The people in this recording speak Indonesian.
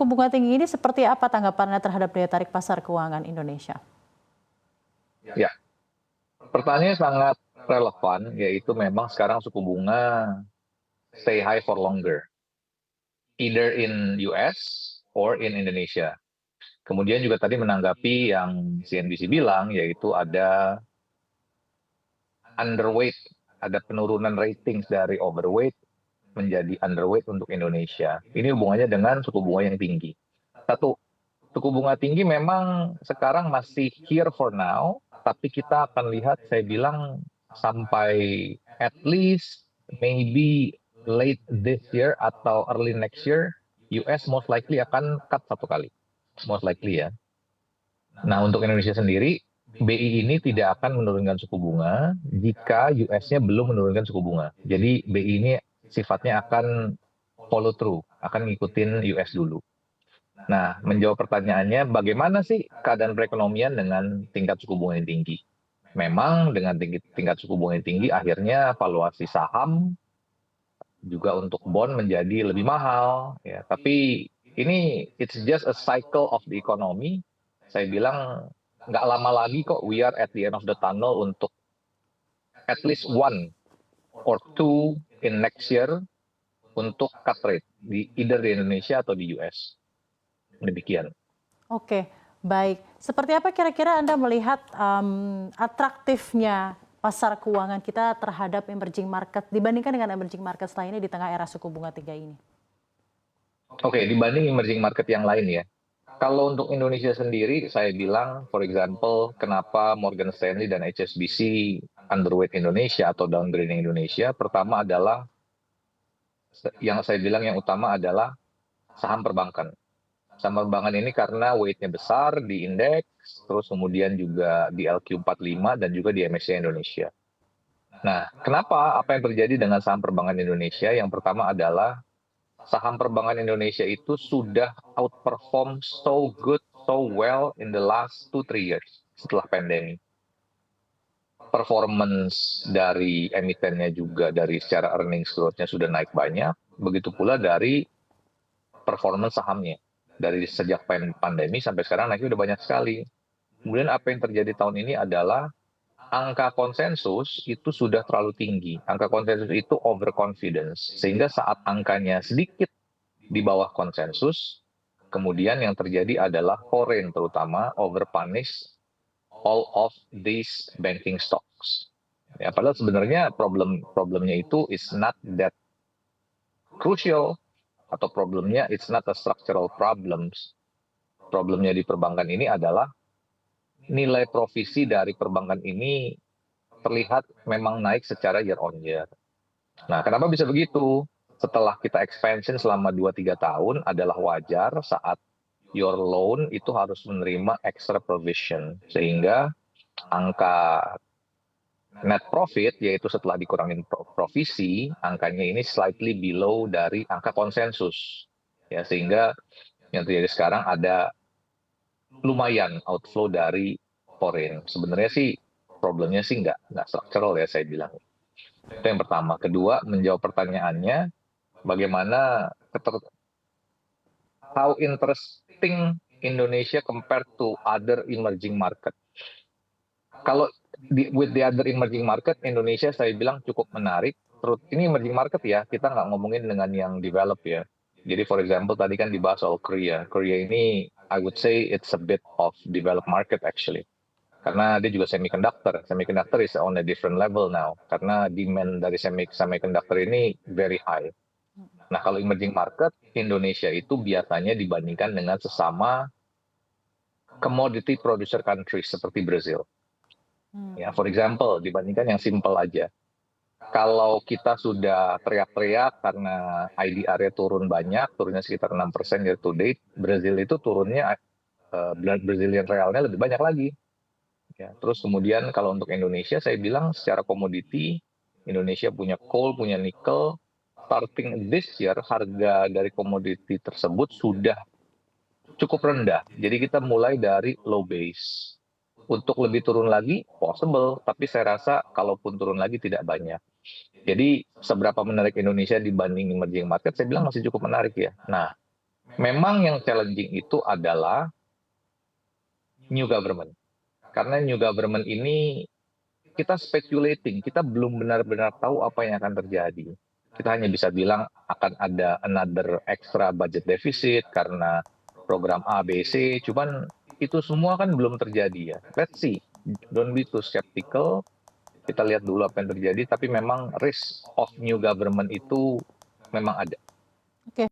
Suku bunga tinggi ini seperti apa tanggapannya terhadap daya tarik pasar keuangan Indonesia? Ya, pertanyaannya sangat relevan, yaitu memang sekarang suku bunga stay high for longer, either in US or in Indonesia. Kemudian juga tadi menanggapi yang CNBC bilang, yaitu ada underweight, ada penurunan ratings dari overweight menjadi underweight untuk Indonesia. Ini hubungannya dengan suku bunga yang tinggi. Satu, suku bunga tinggi memang sekarang masih here for now, tapi kita akan lihat, saya bilang sampai at least maybe late this year atau early next year, US most likely akan cut satu kali. Most likely ya. Nah, untuk Indonesia sendiri, BI ini tidak akan menurunkan suku bunga jika US-nya belum menurunkan suku bunga. Jadi BI ini sifatnya akan follow through, akan ngikutin US dulu. Nah, menjawab pertanyaannya, bagaimana sih keadaan perekonomian dengan tingkat suku bunga yang tinggi? Memang dengan tingkat suku bunga yang tinggi, akhirnya valuasi saham juga untuk bond menjadi lebih mahal. Ya, tapi ini it's just a cycle of the economy. Saya bilang nggak lama lagi kok, we are at the end of the tunnel untuk at least one or two in next year untuk cut rate, either di Indonesia atau di US. Demikian. Oke, baik. Seperti apa kira-kira Anda melihat atraktifnya pasar keuangan kita terhadap emerging market dibandingkan dengan emerging market lainnya di tengah era suku bunga tinggi ini? Oke, dibanding emerging market yang lain ya. Kalau untuk Indonesia sendiri, saya bilang, for example, kenapa Morgan Stanley dan HSBC underweight Indonesia atau downgrading Indonesia? Pertama adalah, yang saya bilang yang utama adalah saham perbankan. Saham perbankan ini karena weight-nya besar di indeks, terus kemudian juga di LQ45 dan juga di MSCI Indonesia. Nah, kenapa? Apa yang terjadi dengan saham perbankan Indonesia? Yang pertama adalah saham perbankan Indonesia itu sudah outperform so good, so well in the last 2-3 years setelah pandemi. Performance dari emitennya juga dari secara earnings growth-nya sudah naik banyak, begitu pula dari performance sahamnya. Dari sejak pandemi sampai sekarang naiknya udah banyak sekali. Kemudian apa yang terjadi tahun ini adalah angka konsensus itu sudah terlalu tinggi. Angka konsensus itu overconfidence. Sehingga saat angkanya sedikit di bawah konsensus, kemudian yang terjadi adalah foreign terutama overpunish all of these banking stocks. Ya, padahal sebenarnya problemnya itu is not that crucial, atau problemnya it's not a structural problems. Problemnya di perbankan ini adalah nilai provisi dari perbankan ini terlihat memang naik secara year on year. Nah, kenapa bisa begitu? Setelah kita expansion selama 2-3 tahun adalah wajar saat your loan itu harus menerima extra provision. Sehingga angka net profit, yaitu setelah dikurangin provisi, angkanya ini slightly below dari angka konsensus. Ya, sehingga yang terjadi sekarang ada lumayan outflow dari foreign. Sebenarnya sih problemnya sih nggak structural ya saya bilang. Itu yang pertama. Kedua, menjawab pertanyaannya, bagaimana how interesting Indonesia compared to other emerging market. Kalau with the other emerging market, Indonesia saya bilang cukup menarik. Terus ini emerging market ya, kita nggak ngomongin dengan yang develop ya. Jadi for example tadi kan dibahas soal Korea. Korea ini I would say it's a bit of developed market actually. Karena dia juga semiconductor. Semiconductor is on a different level now. Karena demand dari semiconductor ini very high. Nah, kalau emerging market, Indonesia itu biasanya dibandingkan dengan sesama commodity producer countries seperti Brazil. Ya, for example, dibandingkan yang simple aja. Kalau kita sudah teriak-teriak karena IDR-nya turun banyak, turunnya sekitar 6% year to date, Brazil itu turunnya Brazilian realnya lebih banyak lagi. Ya, terus kemudian kalau untuk Indonesia, saya bilang secara komoditi, Indonesia punya coal, punya nikel, starting this year, harga dari komoditi tersebut sudah cukup rendah. Jadi kita mulai dari low base. Untuk lebih turun lagi, possible, tapi saya rasa kalaupun turun lagi tidak banyak. Jadi seberapa menarik Indonesia dibanding emerging market, saya bilang masih cukup menarik ya. Nah, Memang yang challenging itu adalah new government. Karena new government ini kita speculating, kita belum benar-benar tahu apa yang akan terjadi. Kita hanya bisa bilang akan ada another extra budget deficit karena program A, B, C, cuman itu semua kan belum terjadi ya. Let's see, don't be too skeptical, kita lihat dulu apa yang terjadi, tapi memang risk of new government itu memang ada. Oke.